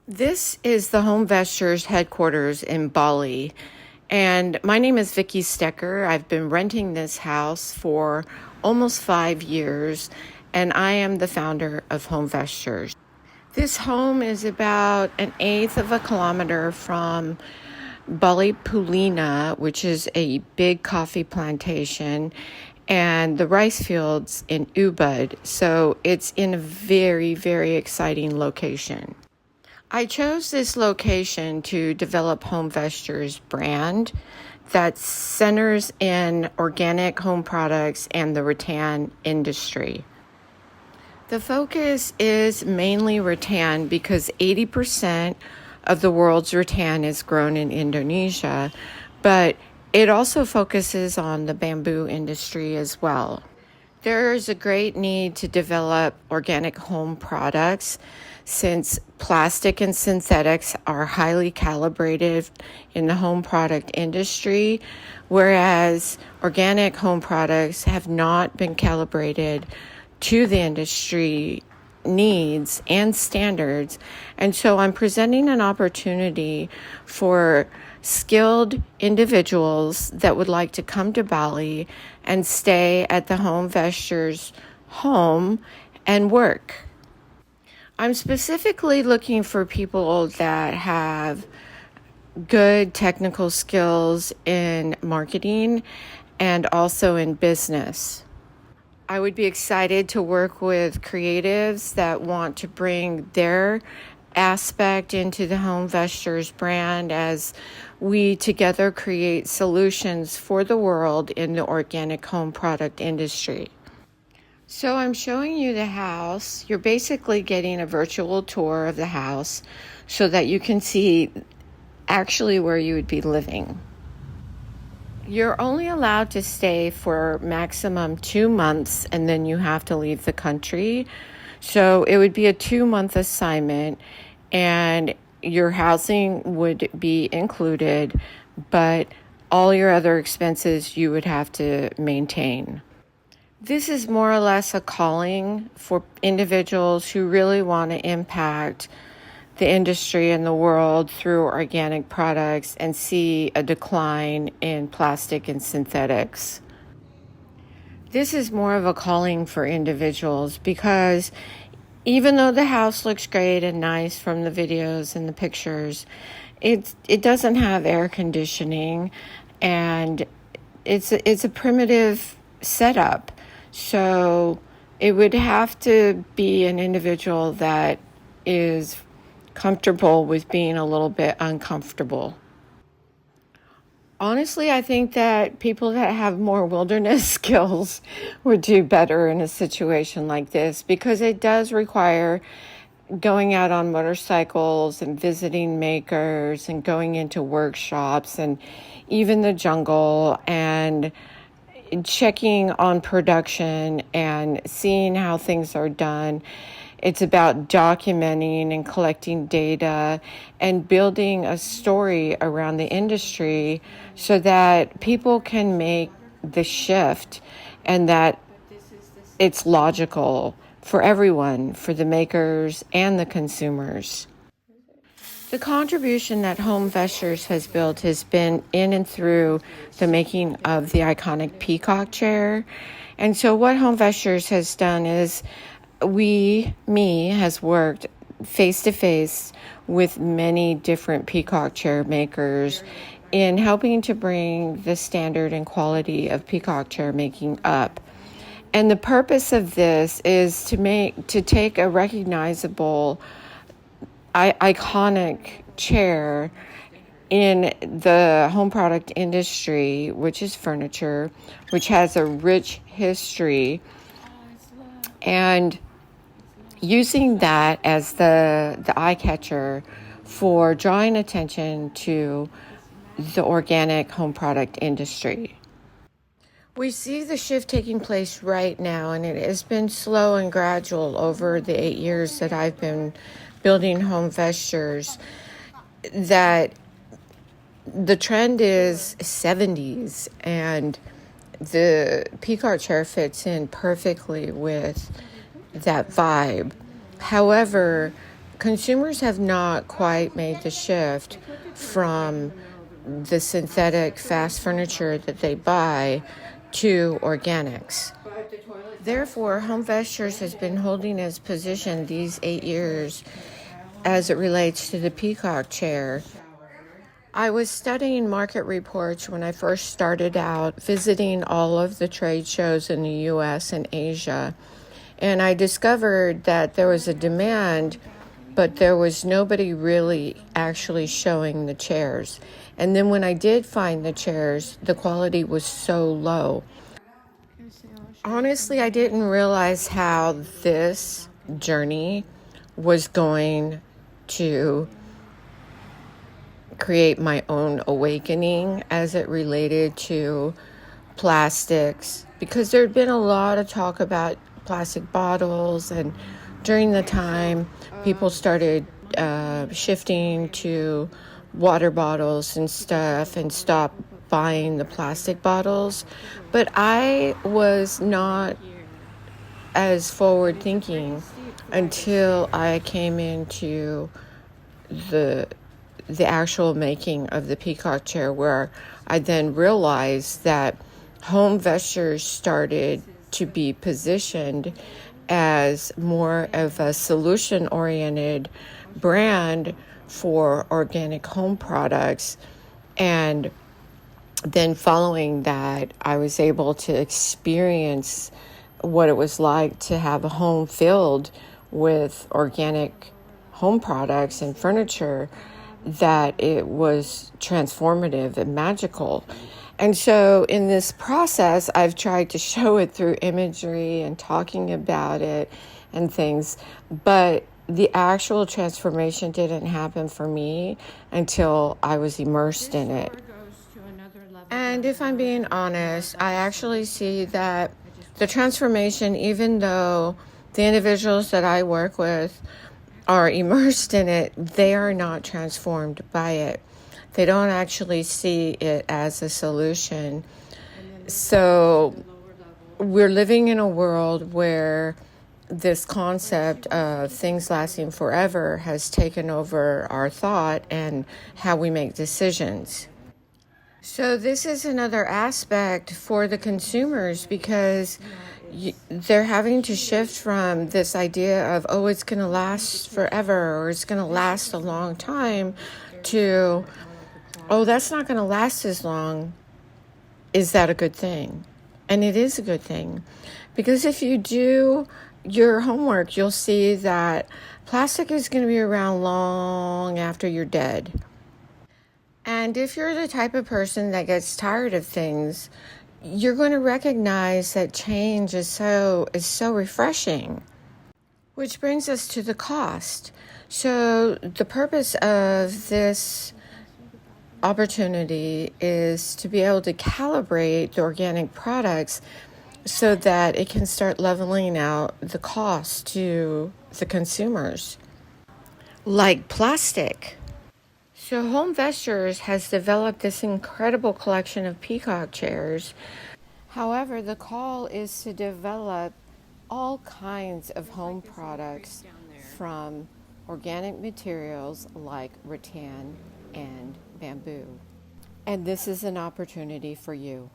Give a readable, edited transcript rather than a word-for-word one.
This is the Homevestures headquarters in Bali, and my name is Vicky Stecker. I've been renting this house for almost 5 years, and I am the founder of Homevestures. This home is about an eighth of a kilometer from Bali Pulina, which is a big coffee plantation, and the rice fields in Ubud. So it's in a very, very exciting location. I chose this location to develop Homevestures brand that centers in organic home products and the rattan industry. The focus is mainly rattan because 80% of the world's rattan is grown in Indonesia, but it also focuses on the bamboo industry as well. There is a great need to develop organic home products since plastic and synthetics are highly calibrated in the home product industry, whereas organic home products have not been calibrated to the industry needs and standards. And so I'm presenting an opportunity for skilled individuals that would like to come to Bali and stay at the Homevestures home and work. I'm specifically looking for people that have good technical skills in marketing and also in business. I would be excited to work with creatives that want to bring their aspect into the Homevestures brand as we together create solutions for the world in the organic home product industry. So I'm showing you the house. You're basically getting a virtual tour of the house so that you can see actually where you would be living. You're only allowed to stay for maximum 2 months and then you have to leave the country. So it would be a 2-month assignment and your housing would be included, but all your other expenses you would have to maintain. This is more or less a calling for individuals who really want to impact the industry and the world through organic products and see a decline in plastic and synthetics. This is more of a calling for individuals because even though the house looks great and nice from the videos and the pictures, it doesn't have air conditioning and it's a primitive setup. So it would have to be an individual that is comfortable with being a little bit uncomfortable. Honestly, I think that people that have more wilderness skills would do better in a situation like this because it does require going out on motorcycles and visiting makers and going into workshops and even the jungle and checking on production and seeing how things are done. It's about documenting and collecting data and building a story around the industry so that people can make the shift and that it's logical for everyone, for the makers and the consumers. The contribution that Homevestures has built has been in and through the making of the iconic peacock chair. And so what Homevestures has done is has worked face-to-face with many different peacock chair makers in helping to bring the standard and quality of peacock chair making up. And the purpose of this is to take a recognizable iconic chair in the home product industry, which is furniture, which has a rich history, and using that as the eye catcher for drawing attention to the organic home product industry. We see the shift taking place right now, and it has been slow and gradual over the 8 years that I've been building Homevestures, that the trend is 70s, and the peacock chair fits in perfectly with that vibe. However, consumers have not quite made the shift from the synthetic fast furniture that they buy to organics. Therefore, Homevestures has been holding its position these 8 years as it relates to the peacock chair. I was studying market reports when I first started out, visiting all of the trade shows in the US and Asia, and I discovered that there was a demand, but there was nobody really actually showing the chairs. And then when I did find the chairs, the quality was so low. Honestly, I didn't realize how this journey was going to create my own awakening as it related to plastics, because there had been a lot of talk about plastic bottles, and during the time people started shifting to water bottles and stuff and stopped buying the plastic bottles. But I was not as forward thinking until I came into the actual making of the peacock chair, where I then realized that Homevestures started to be positioned as more of a solution-oriented brand for organic home products. And then following that, I was able to experience what it was like to have a home filled with organic home products and furniture, that it was transformative and magical. And so in this process, I've tried to show it through imagery and talking about it and things, but the actual transformation didn't happen for me until I was immersed in it. And if I'm being honest, I actually see that the transformation, even though the individuals that I work with are immersed in it, they are not transformed by it. They don't actually see it as a solution. So we're living in a world where this concept of things lasting forever has taken over our thought and how we make decisions. So this is another aspect for the consumers, because they're having to shift from this idea of, oh, it's going to last forever or it's going to last a long time, to, oh, that's not going to last as long. Is that a good thing? And it is a good thing, because if you do your homework, you'll see that plastic is going to be around long after you're dead. And if you're the type of person that gets tired of things, you're going to recognize that change is so refreshing. Which brings us to the cost. So the purpose of this opportunity is to be able to calibrate the organic products so that it can start leveling out the cost to the consumers. Like plastic. So Homevestures has developed this incredible collection of peacock chairs. However, the call is to develop all kinds of home products from organic materials like rattan and bamboo. And this is an opportunity for you.